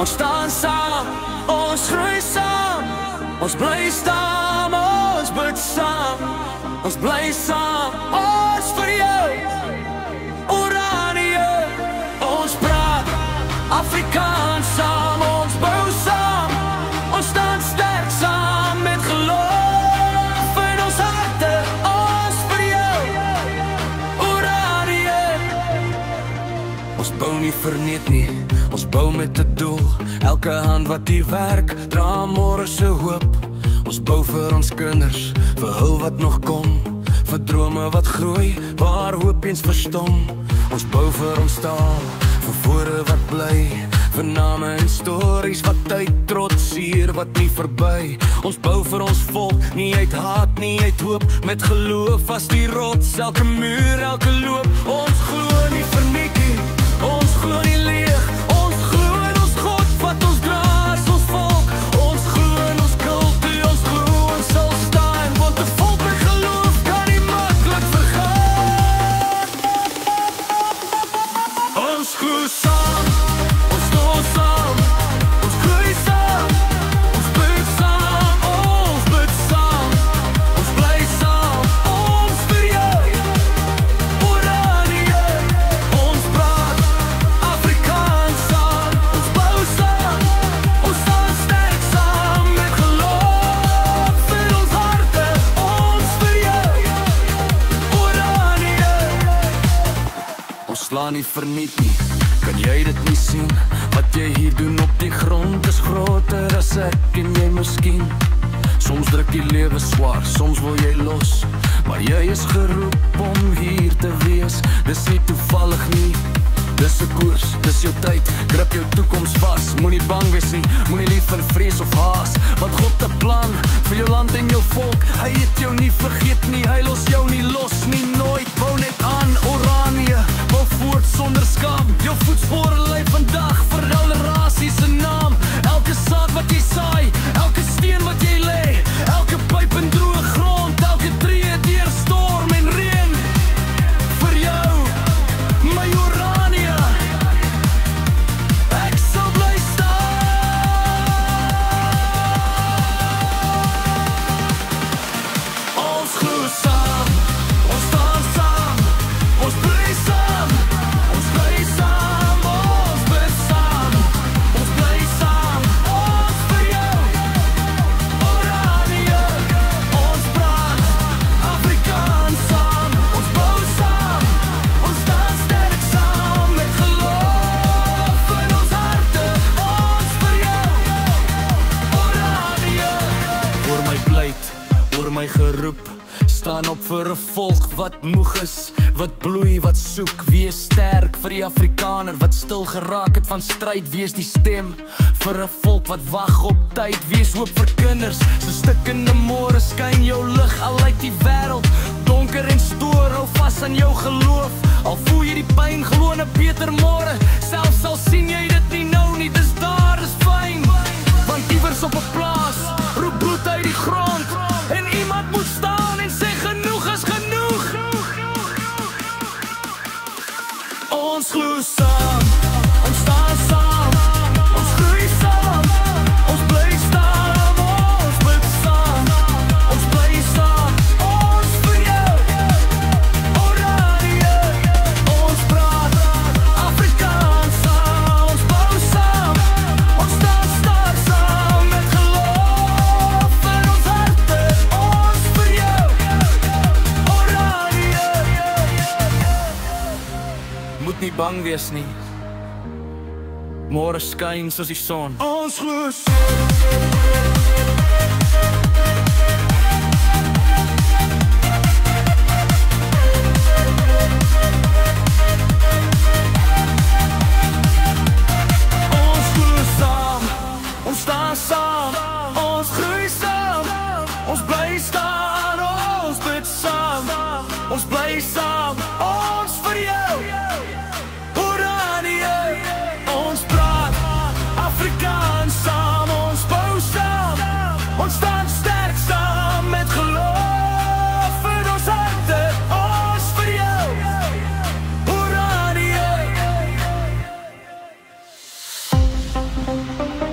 Ons staan saam, ons groei saam. Ons bly staan, ons bid saam. Ons bly saam, ons vir jou Oranje. Ons praat Afrikaans saam, ons bou saam. Ons staan sterk saam met geloof in ons harte. Ons vir jou Oranje. Ons bou nie verneet nie, ons bou met 'n doel. Elke hand wat die werk, dra môre se hoop. Ons bou vir ons kinders, vir hul wat nog kom, vir drome wat groei, waar hoop eens verstom. Ons bou vir ons taal, vir woorde wat bly, vir name en stories wat tyd trotseer, wat nie verby. Ons bou vir ons volk, nie uit haat, nie uit hoop, met geloof as die rots, elke muur, elke loop. Ons glo nie verniet nie, ons glo nie leeg. Ons glo in ons God wat ons dra as ons volk. Ons glo in ons kultuur, ons glo ons sal staan, want 'n volk met geloof kan nie maklik vergaan. Ons glo saam, ons staan saam, ons groei saam, ons bid saam, ons bid saam, ons bly saam, ons vir jou Oranje. Ons praat Afrikaans saam, ons bou saam, ons staan sterk saam met geloof in ons harte. Ons vir jou Oranje. Ons slaan nie verniet nie, kan jy dit nie sien? Wat jy hier doen op die grond is groter as ek en jy miskien. Soms druk die lewe swaar, soms wil jy los, maar jy is geroep om hier te wees. Dis nie toevallig nie, dis 'n koers, dis jou tyd, grip jou toekoms vas. Moenie bang wees nie, moenie lief in vrees of haas, want God 'n plan vir jou land en jou volk. Hy het jou nie vergeet nie, hy los jou nie los nie, nooit. Bou net aan, Oranje, bou voort sonder skaam. Jou voetspore lê vandag vir alle rasies se naam. Elke saad wat jy saai, elke steen wat jy lê, elke pyp in droë grond, elke tree deur storm en reën. Vir jou, my Oranje, ek sal bly staan. Ons glo saam, ons staan saam, ons bly saam, ons bly saam, ons bid saam, ons bly saam, ons vir jou Oranje. Ons praat Afrikaans saam, ons bou saam, ons staan sterk saam met geloof in ons harte. Ons vir jou Oranje. Hoor my pleit, hoor my geroep, staan op vir 'n volk wat moeg is, wat bloei, wat soek. Wees sterk vir die Afrikaner wat stil geraak het van stryd. Wees die stem vir 'n volk wat wag op tyd. Wees hoop vir kinders, so stikkende môre skyn jou lig. Al lyk die wêreld donker en stoor, hou vas aan jou geloof. Al voel jy die pyn, glo in 'n beter môre. Selfs al sien jy dit nie nou nie, dis daar, dis fyn. Want iewers op 'n plaas roep bloed uit die grond, en iemand moet staan en sê genoeg is genoeg. Ons glo saam, ons staan saam, ons groei saam, ons bly staan, ons bid saam, ons bly saam, ons vir jou Oranje. Ons praat Afrikaans saam, ons bou saam, ons staan sterk saam met geloof in ons harte. Ons vir jou Oranje. Moet nie bang wees nie, môre skyn soos die son. Ons glo saam, ons staan saam, ons groei saam, ons bly staan, ons bid saam, ons bly saam, ons vir jou Oranje. Ons praat Afrikaans saam, ons bou saam, ons staan nie.